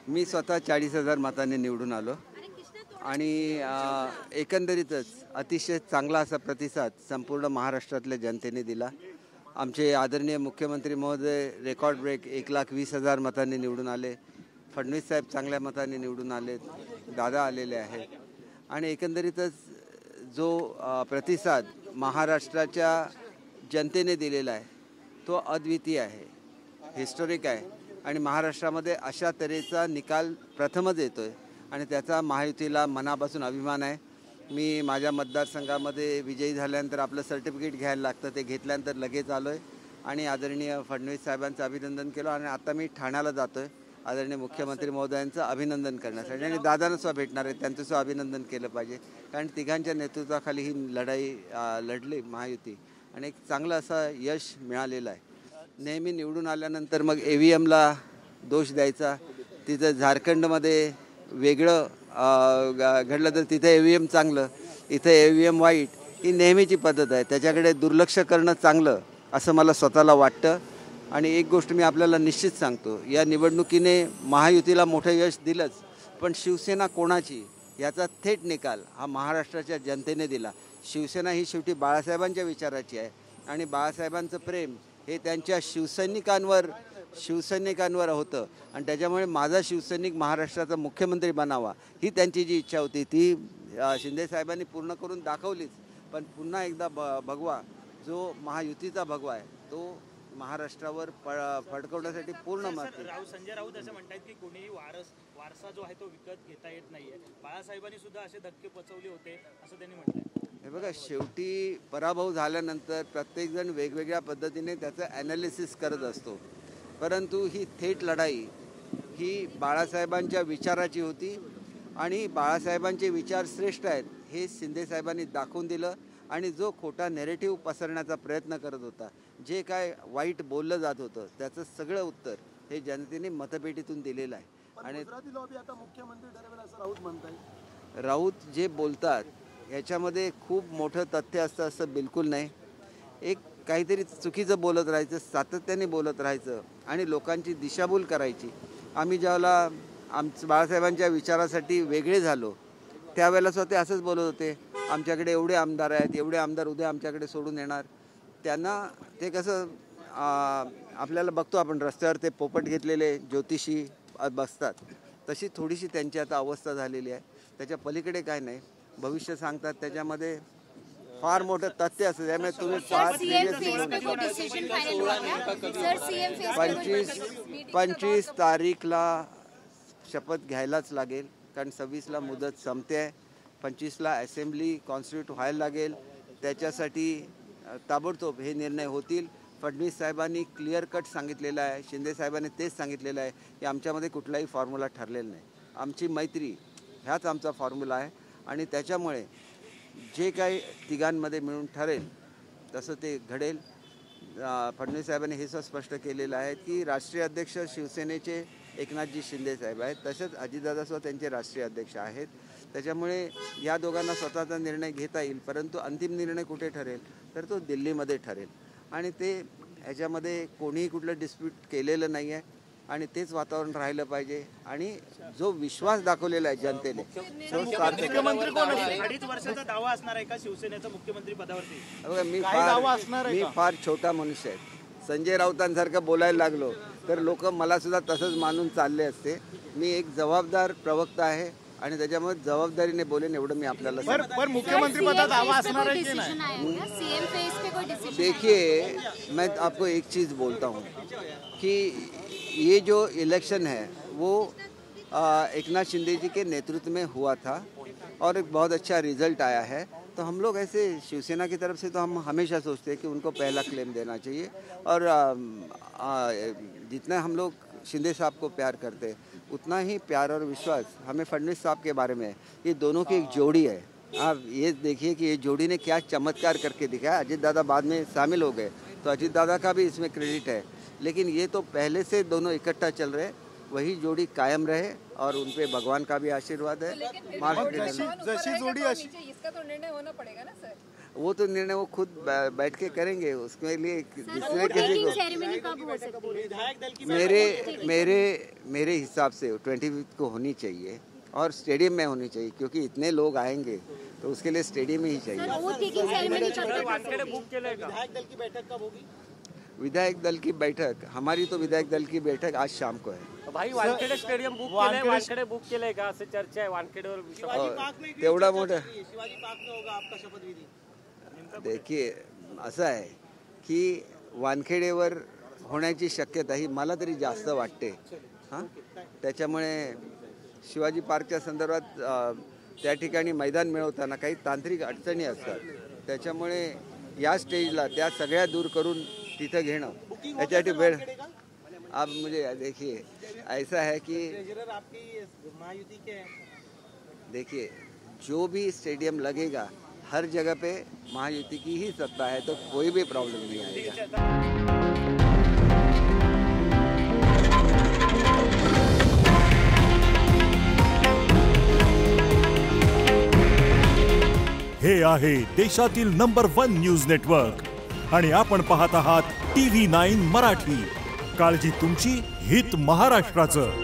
मी स्वतः 40,000 मतांनी निवडून आलो आणि एकंदरीतच अतिशय चांगला असा प्रतिसाद संपूर्ण महाराष्ट्रातल्या जनतेने दिला. आमचे आदरणीय मुख्यमंत्री महोदय रेकॉर्ड ब्रेक 1,20,000 मतांनी निवडून आले. फडणवीस साहेब चांगल्या मतांनी निवडून आले, दादा आलेले आहेत आणि एकंदरीतच जो प्रतिसाद महाराष्ट्राच्या जनतेने दिलेला आहे तो अद्वितीय आहे, हिस्टॉरिक आहे आणि महाराष्ट्रामध्ये अशा तऱ्हेचा निकाल प्रथमच येतोय आणि त्याचा महायुतीला मनापासून अभिमान आहे. मी माझ्या मतदारसंघामध्ये विजयी झाल्यानंतर आपलं सर्टिफिकेट घ्यायला लागतं, ते घेतल्यानंतर लगेच आलो आहे आणि आदरणीय फडणवीस साहेबांचं अभिनंदन केलं आणि आता मी ठाण्याला जातो आहे आदरणीय मुख्यमंत्री महोदयांचं अभिनंदन करण्यासाठी आणि दादांना सुद्धा भेटणार आहे, त्यांचं सुद्धा अभिनंदन केलं पाहिजे कारण तिघांच्या नेतृत्वाखाली ही लढाई लढली महायुती आणि एक चांगलं असं यश मिळालेलं आहे. नेहमी निवडून आल्यानंतर मग EVMला दोष द्यायचा, तिथं झारखंडमध्ये वेगळं घडलं तर तिथे EVM चांगलं, इथं EVM वाईट, ही नेहमीची पद्धत आहे. त्याच्याकडे दुर्लक्ष करणं चांगलं असं मला स्वतःला वाटतं. आणि एक गोष्ट मी आपल्याला निश्चित सांगतो, या निवडणुकीने महायुतीला मोठं यश दिलंच, पण शिवसेना कोणाची याचा थेट निकाल हा महाराष्ट्राच्या जनतेने दिला. शिवसेना ही शेवटी बाळासाहेबांच्या विचाराची आहे आणि बाळासाहेबांचं प्रेम हे त्यांच्या शिवसैनिकांवर होतं आणि त्याच्यामुळे माझा शिवसैनिक महाराष्ट्राचा मुख्यमंत्री बनावा ही त्यांची जी इच्छा होती ती शिंदेसाहेबांनी पूर्ण करून दाखवलीच. पण पुन्हा एकदा भगवा जो महायुतीचा भगवा आहे तो महाराष्ट्रावर फडकवण्यासाठी पूर्ण संजय राऊत असं म्हणतात की कोणीही वारसा जो आहे तो विकत घेता येत नाहीये. बाळासाहेबांनी सुद्धा असे धक्के पचवले होते असं त्यांनी म्हटलंय. हे बघा, शेवटी पराभव झाल्यानंतर प्रत्येकजण वेगवेगळ्या पद्धतीने त्याचं ॲनालिसिस करत असतो, परंतु ही थेट लढाई ही बाळासाहेबांच्या विचाराची होती आणि बाळासाहेबांचे विचार श्रेष्ठ आहेत हे शिंदेसाहेबांनी दाखवून दिलं आणि जो खोटा नेरेटिव्ह पसरण्याचा प्रयत्न करत होता, जे काय वाईट बोललं जात होतं त्याचं सगळं उत्तर हे जनतेने मतपेटीतून दिलेलं आहे. आणि राऊत जे बोलतात याच्यामध्ये खूप मोठं तथ्य असतं असं बिलकुल नाही. एक काहीतरी चुकीचं बोलत राहायचं, सातत्याने बोलत राहायचं आणि लोकांची दिशाभूल करायची. आम्ही ज्यावेळेला बाळासाहेबांच्या विचारासाठी वेगळे झालो त्यावेळेला सुद्धा ते असंच बोलत होते, आमच्याकडे एवढे आमदार आहेत, एवढे आमदार उद्या आमच्याकडे सोडून येणार. त्यांना ते कसं आपल्याला बघतो आपण रस्त्यावर ते पोपट घेतलेले ज्योतिषी बसतात, तशी थोडीशी त्यांची आता अवस्था झालेली आहे. त्याच्या पलीकडे काय नाही, भविष्य सांगतात त्याच्यामध्ये फार मोठं तथ्य असतं. त्यामुळे तुम्ही 25 तारीखला शपथ घ्यायलाच लागेल कारण 26ला मुदत संपते आहे. 25ला असेंब्ली कॉन्स्टिट्यूट व्हायला लागेल, त्याच्यासाठी ताबडतोब हे निर्णय होतील. फडणवीस साहेबांनी क्लिअर कट सांगितलेलं आहे, शिंदे साहेबांनी तेच सांगितलेलं आहे की आमच्यामध्ये कुठलाही फॉर्म्युला ठरलेला नाही, आमची मैत्री ह्याच आमचा फॉर्म्युला आहे आणि त्याच्यामुळे जे काही तिघांमध्ये मिळून ठरेल तसं ते घडेल. फडणवीस साहेबांनी हे स्पष्ट केलेलं आहे की राष्ट्रीय अध्यक्ष शिवसेनेचे एकनाथजी शिंदे साहेब आहेत, तसेच अजितदादासुद्धा त्यांचे राष्ट्रीय अध्यक्ष आहेत. त्याच्यामुळे या दोघांना स्वतःचा निर्णय घेता येईल, परंतु अंतिम निर्णय कुठे ठरेल तर तो दिल्लीमध्ये ठरेल आणि ते ह्याच्यामध्ये कोणीही कुठलं डिस्प्यूट केलेलं नाही आहे आणि तेच वातावरण राहिलं पाहिजे आणि जो विश्वास दाखवलेला आहे जनतेने तो सार्थ. 2.5 वर्षाचा दावा असणार आहे का शिवसेनेचा मुख्यमंत्री पदावरती? मी फार छोटा मनुष्य आहे. संजय राऊतांसारखं बोलायला लागलो तर लोक मला सुद्धा तसंच मानून चालले असते. मी एक जबाबदार प्रवक्ता आहे आणि त्याच्यामुळे जबाबदारीने बोलेन एवढं मी आपल्याला मुख्यमंत्री पदाचा दावा असणार आहे की नाही? देखिए, मैं आपको एक चीज़ बोलता हूँ कि ये जो इलेक्शन है वो एकनाथ शिंदे जी के नेतृत्व में हुआ था और एक बहुत अच्छा रिजल्ट आया है. तो हम लोग ऐसे शिवसेना की तरफ से तो हम हमेशा सोचते हैं कि उनको पहला क्लेम देना चाहिए और जितना हम लोग शिंदे साहब को प्यार करते हैं उतना ही प्यार और विश्वास हमें फडणवीस साहब के बारे में है. ये दोनों की एक जोड़ी है. आप ये देखिए कि ये जोड़ी ने क्या चमत्कार करके दिखाया. अजीत दादा बाद में शामिल हो गए तो अजीत दादा का भी इसमें क्रेडिट है, लेकिन ये तो पहले से दोनों इकट्ठा चल रहे, वही जोड़ी कायम रहे और उन पे भगवान का भी आशीर्वाद है. जैसी जोड़ी इसका तो निर्णय होना पड़ेगा ना सर. वो तो निर्णय वो खुद बैठ के करेंगे, उसके लिए दूसरे किसी को सेरेमनी कब हो सकती है? विधायक दल की मेरे हिसाब से 25 को होनी चाहिए और स्टेडियम में होनी चाहिए, क्योंकि इतने लोग आएंगे तो उसके लिए स्टेडियम ही चाहिए। वोट टेकिंग सेरेमनी कब तक हो सकती है? विधायक दल की बैठक कब होगी? विधायक दल की बैठक, हमारी तो विधायक दल की बैठक आज शाम को है। भाई वानखेडे स्टेडियम बुक केलंय, वानखेडे बुक केलंय का असं चर्चा आहे वानखेडेवर शिवाजी पार्क में तेवढा मोठा शिवाजी पार्क में होगा आपका शपथविधी। देखिए असं आहे की वानखेडेवर होण्याची शक्यता ही मला तरी जास्त वाटते। हां, त्याच्यामुळे शिवाजी पार्कच्या संदर्भात त्या ठिकाणी मैदान मिळवताना काही तांत्रिक अडचणी असतात, त्याच्यामुळे या स्टेजला त्या सगळ्या दूर करून तिथं घेणं याच्यासाठी वेळ। अब मुझे देखिए ऐसा है कि ट्रेजरर आपकी महायुति के हैं। देखिए जो भी स्टेडियम लगेगा हर जगह पे महायुति की ही सत्ता है, तो कोई भी प्रॉब्लम नहीं आएगा। हे आहे देशातील नंबर 1 न्यूज नेटवर्क आणि आपण पाहत आहात TV9 मराठी। काळजी तुमची, हित महाराष्ट्राचं।